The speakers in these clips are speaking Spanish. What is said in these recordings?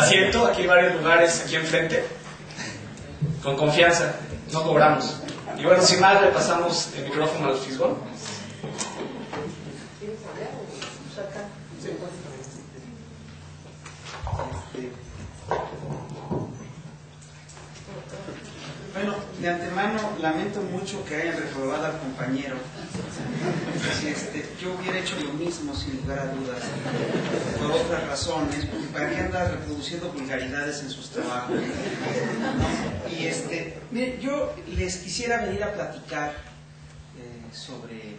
asiento, aquí hay varios lugares aquí enfrente. Con confianza, no cobramos. Y bueno, sin más, le pasamos el micrófono al Fisgón. Bueno, de antemano lamento mucho que hayan reprobado al compañero. Yo hubiera hecho lo mismo sin lugar a dudas, por otras razones, porque para qué andar reproduciendo vulgaridades en sus trabajos, ¿no? Y mire, yo les quisiera venir a platicar sobre...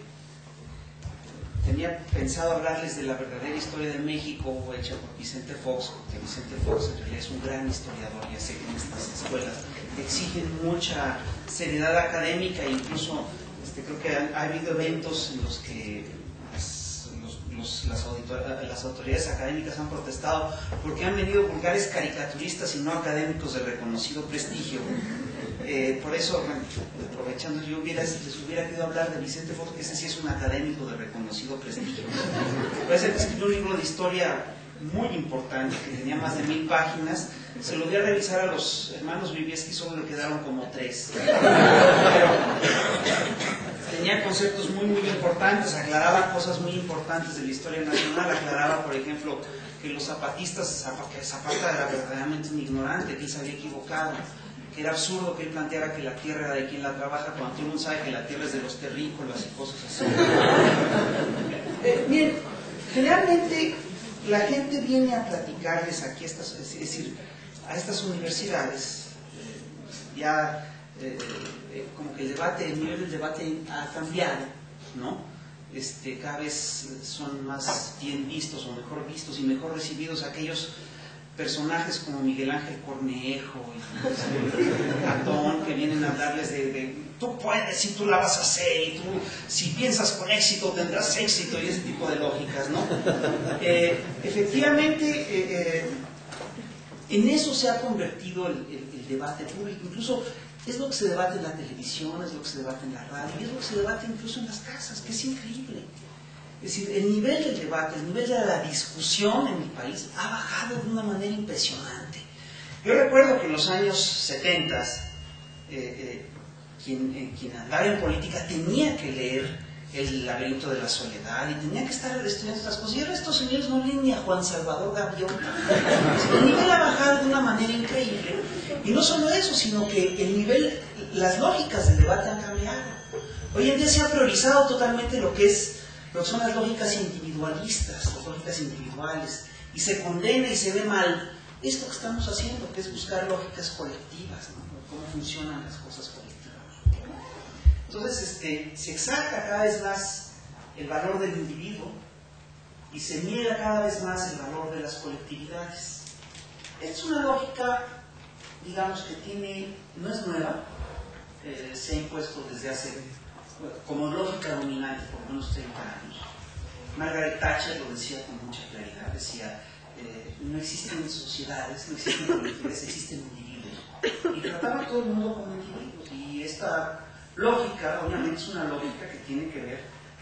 Tenía pensado hablarles de la verdadera historia de México hecha por Vicente Fox, porque Vicente Fox en realidad es un gran historiador. Ya sé que en estas escuelas exigen mucha seriedad académica e incluso creo que ha habido eventos en los que las autoridades académicas han protestado porque han venido vulgares caricaturistas y no académicos de reconocido prestigio. Por eso, bueno, aprovechando, les hubiera querido hablar de Vicente Fox, que ese sí es un académico de reconocido prestigio. Parece que escribió un libro de historia muy importante, que tenía más de 1000 páginas. Se lo voy a revisar a los hermanos Vivieski, solo le quedaron como 3. Pero tenía conceptos muy importantes, aclaraba cosas muy importantes de la historia nacional, aclaraba, por ejemplo, que los zapatistas, que Zapata era verdaderamente un ignorante, que él se había equivocado, que era absurdo que él planteara que la tierra era de quien la trabaja, cuando todo el mundo sabe que la tierra es de los terrícolas y cosas así. Miren, generalmente la gente viene a platicarles aquí, es decir, a estas universidades, como que el nivel del debate ha cambiado, ¿no? Cada vez son más bien vistos o mejor vistos y mejor recibidos aquellos personajes como Miguel Ángel Cornejo y Catón, que vienen a hablarles de tú puedes y tú la vas a hacer, y tú si piensas con éxito tendrás éxito, y ese tipo de lógicas, ¿no? Efectivamente, en eso se ha convertido el debate público. Incluso es lo que se debate en la televisión, es lo que se debate en la radio, y es lo que se debate incluso en las casas, que es increíble. Es decir, el nivel del debate, el nivel de la discusión en mi país ha bajado de una manera impresionante. Yo recuerdo que en los años 70, quien andaba en política tenía que leer El laberinto de la soledad y tenía que estar estudiando estas cosas. Y ahora estos señores no leen ni a Juan Salvador Gaviota. El nivel ha bajado de una manera increíble. Y no solo eso, sino que el nivel, las lógicas del debate han cambiado. Hoy en día se ha priorizado totalmente lo que son las lógicas individualistas, las lógicas individuales, y se condena y se ve mal esto que estamos haciendo, que es buscar lógicas colectivas, ¿no? Cómo funcionan las cosas colectivas. Entonces, se exalta cada vez más el valor del individuo y se niega cada vez más el valor de las colectividades. Es una lógica, digamos, que no es nueva, se ha impuesto desde hace, como lógica dominante, por lo menos 30 años. Margaret Thatcher lo decía con mucha claridad, decía, no existen sociedades, no existen colectividades, existen individuos. Y trataba a todo el mundo como individuos. Y esta lógica, obviamente, es una lógica que tiene que ver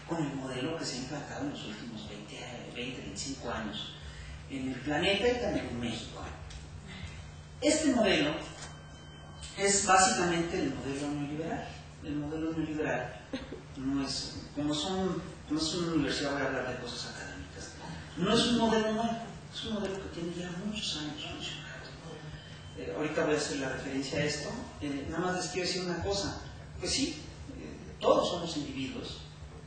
con el modelo que se ha implantado en los últimos 25 años en el planeta y también en México. Este modelo es básicamente el modelo neoliberal. El modelo neoliberal no es, como no es una universidad, voy a hablar de cosas académicas, no es un modelo nuevo, es un modelo que tiene ya muchos años funcionando. Ahorita voy a hacer la referencia a esto. Nada más les quiero decir una cosa. Pues sí, todos somos individuos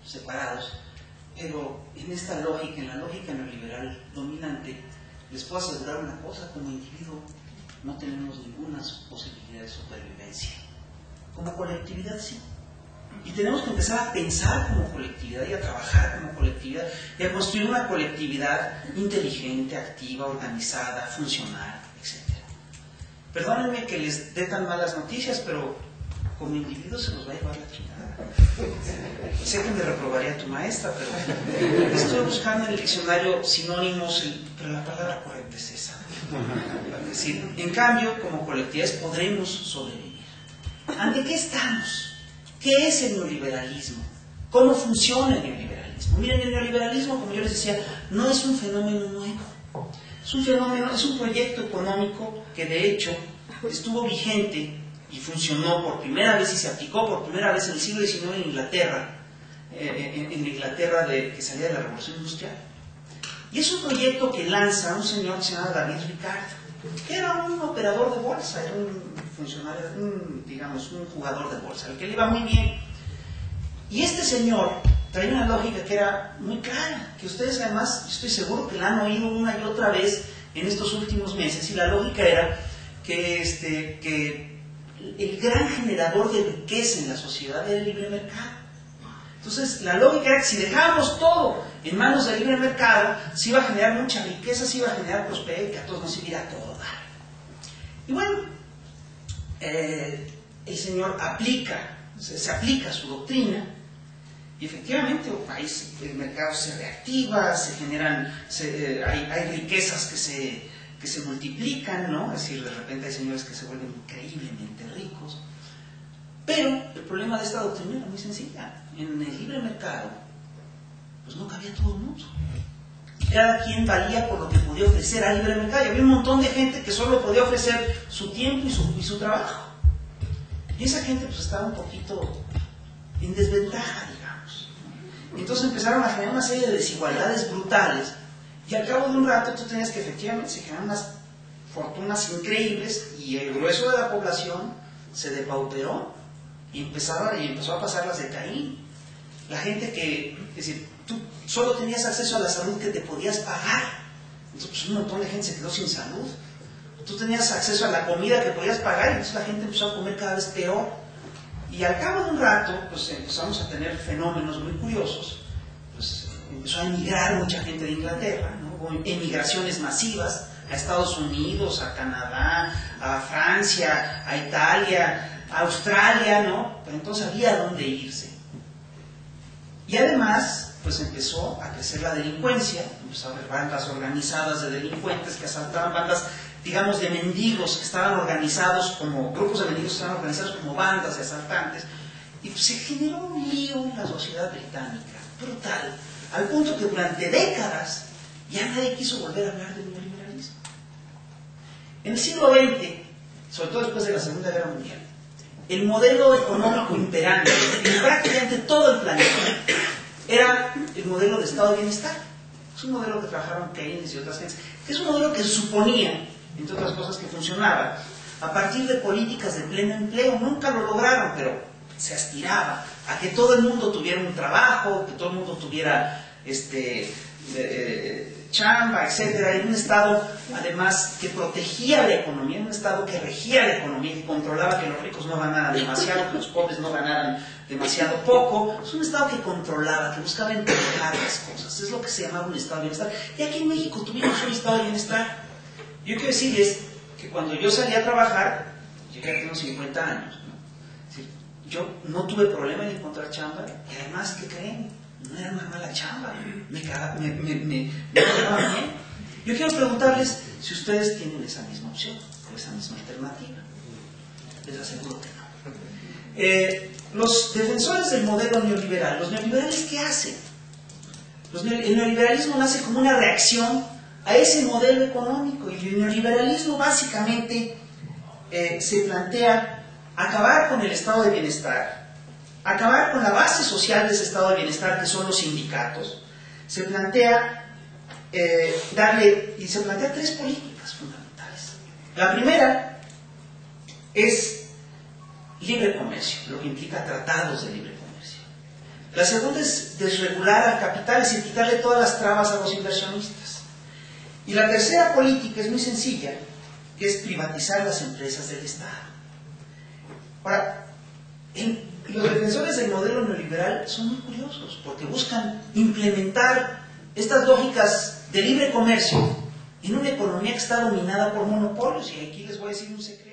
separados, pero en esta lógica, en la lógica neoliberal dominante, les puedo asegurar una cosa: como individuo no tenemos ninguna posibilidad de supervivencia. Como colectividad sí. Y tenemos que empezar a pensar como colectividad y a trabajar como colectividad y a construir una colectividad inteligente, activa, organizada, funcional, etc. Perdónenme que les dé tan malas noticias, pero como individuos se los va a llevar la chingada. Sé que me reprobaría tu maestra, pero estoy buscando en el diccionario sinónimos, pero la palabra correcta es esa. Es decir, en cambio, como colectividades podremos sobrevivir. ¿Ante qué estamos? ¿Qué es el neoliberalismo? ¿Cómo funciona el neoliberalismo? Miren, el neoliberalismo, como yo les decía, no es un fenómeno nuevo. Es un fenómeno, es un proyecto económico que de hecho estuvo vigente y funcionó por primera vez y se aplicó por primera vez en el siglo XIX en Inglaterra, en la Inglaterra que salía de la Revolución Industrial. Y es un proyecto que lanza un señor que se llama David Ricardo, que era un operador de bolsa, era un funcionario, digamos, un jugador de bolsa, al que le iba muy bien. Y este señor traía una lógica que era muy clara, que ustedes además, estoy seguro que la han oído una y otra vez en estos últimos meses, y la lógica era que el gran generador de riqueza en la sociedad era el libre mercado. Entonces, la lógica era que si dejábamos todo en manos del libre mercado, se iba a generar mucha riqueza, se iba a generar prosperidad y que a todos nos iba a todo dar. Y bueno, el señor se aplica su doctrina y efectivamente el mercado se reactiva, se generan, hay riquezas que se multiplican, ¿no? Es decir, de repente hay señores que se vuelven increíblemente ricos. Pero el problema de esta doctrina era muy sencilla. En el libre mercado, pues no cabía todo el mundo. Y cada quien valía por lo que podía ofrecer al libre mercado. Y había un montón de gente que solo podía ofrecer su tiempo y su trabajo. Y esa gente pues estaba un poquito en desventaja, digamos. Entonces empezaron a generar una serie de desigualdades brutales. Y al cabo de un rato tú tenías que efectivamente se generan unas fortunas increíbles y el grueso de la población se depauperó y empezó a pasar las de Caín. La gente que, es decir, tú solo tenías acceso a la salud que te podías pagar. Entonces pues, un montón de gente se quedó sin salud. Tú tenías acceso a la comida que podías pagar y entonces la gente empezó a comer cada vez peor. Y al cabo de un rato, pues empezamos a tener fenómenos muy curiosos. Pues empezó a emigrar mucha gente de Inglaterra, ¿no? Hubo emigraciones masivas a Estados Unidos, a Canadá, a Francia, a Italia, a Australia, ¿no? Pero entonces había dónde irse. Y además, pues empezó a crecer la delincuencia, empezó a haber bandas organizadas de delincuentes que asaltaban, bandas, digamos, de mendigos que estaban organizados como, grupos de mendigos que estaban organizados como bandas de asaltantes. Y pues se generó un lío en la sociedad británica, brutal, al punto que durante décadas ya nadie quiso volver a hablar del neoliberalismo. En el siglo XX, sobre todo después de la Segunda Guerra Mundial, el modelo económico imperante en prácticamente todo el planeta era el modelo de estado de bienestar. Es un modelo que trabajaron Keynes y otras gentes, que es un modelo que suponía, entre otras cosas, que funcionaba a partir de políticas de pleno empleo. Nunca lo lograron, pero se aspiraba a que todo el mundo tuviera un trabajo, que todo el mundo tuviera chamba, etcétera, en un Estado además que protegía la economía, en un Estado que regía la economía, que controlaba que los ricos no ganaran demasiado, que los pobres no ganaran demasiado poco. Es un Estado que controlaba, que buscaba entregar las cosas. Es lo que se llamaba un Estado de bienestar. Y aquí en México tuvimos un Estado de bienestar. Yo quiero decirles que cuando yo salí a trabajar, yo ya tengo 50 años, ¿no? Es decir, yo no tuve problema en encontrar chamba, y además, ¿qué creen? No era una mala chamba, me pagaba bien. Yo quiero preguntarles si ustedes tienen esa misma opción o esa misma alternativa. Les aseguro que no. Los defensores del modelo neoliberal, ¿los neoliberales qué hacen? El neoliberalismo nace como una reacción a ese modelo económico, y el neoliberalismo básicamente se plantea acabar con el estado de bienestar, acabar con la base social de ese estado de bienestar que son los sindicatos. Se plantea se plantea tres políticas fundamentales. La primera es libre comercio, lo que implica tratados de libre comercio. La segunda es desregular al capital, es decir, quitarle todas las trabas a los inversionistas. Y la tercera política es muy sencilla, que es privatizar las empresas del Estado. Ahora, los defensores del modelo neoliberal son muy curiosos, porque buscan implementar estas lógicas de libre comercio en una economía que está dominada por monopolios. Y aquí les voy a decir un secreto.